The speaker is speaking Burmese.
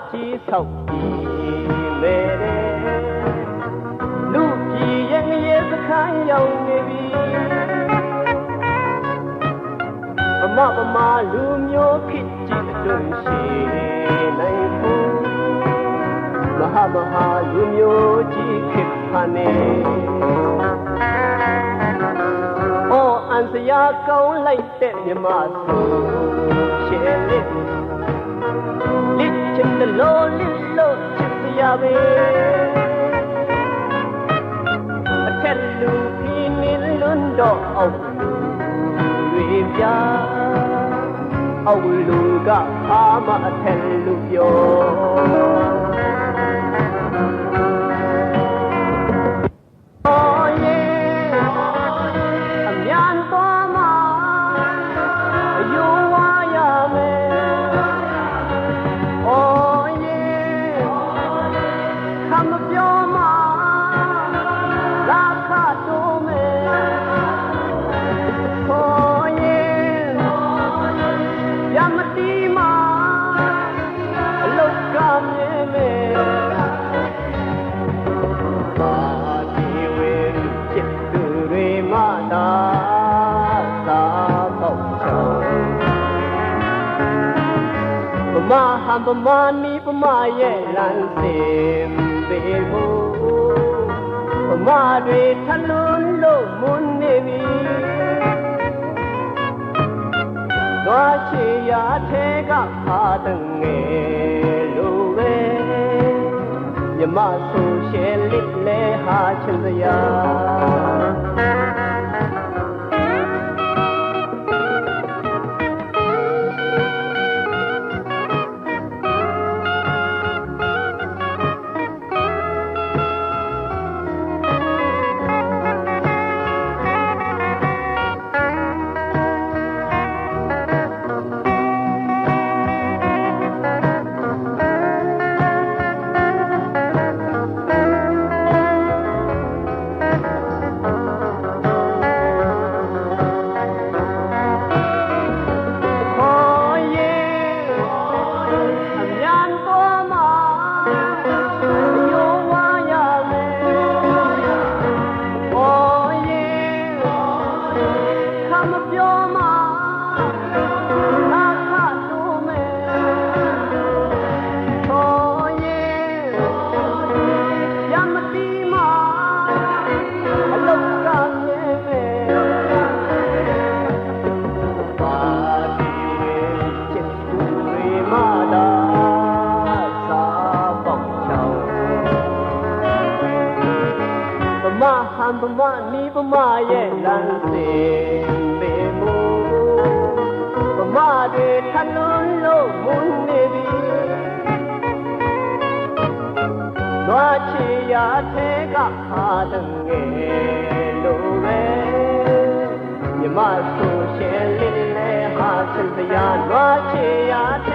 ကြီးဆောက်ပြီးမယ်လူပြည်ရဲ့ရေစခန်းရောက်နေပြီဗမာလူမျိုးခေတ်ကြီးအတွင်ရှိနိုင်ဖို့မဟာလူမျိုးကြီးခေတ်ဖန်နေအော်အန်စရာကောင်းလိုက်တဲ့မြမဆိုရှယ်လေးလစ်ချင်တယ်လို့လစ်လို့ချစ်စရာပဲအထက်လူဖီနေလွန်းတော့အောက်လူတွေပြအောက်လူကအားမအထက်လူပြောပမာနီပမာရဲ့လမ်းစဉ်ပေဖို့ပမာတွေထလွန်းလို့မွန်းနေပြီနွားချီရာထဲကဖားတငယ်လိုပဲမြမဆိုရှယ်လေးလဲဟာချင်စရာပမာနီပမာရဲ့လမ်းစဉ်ပေမို့ပမာတွေထလွန်းလို့မွန်းနေပြီနွားချီရာထဲကဟာတငယ်လိုပဲမြမဆိုရှယ်လေးလဲဟာချင်စရာနွားချီရာထဲ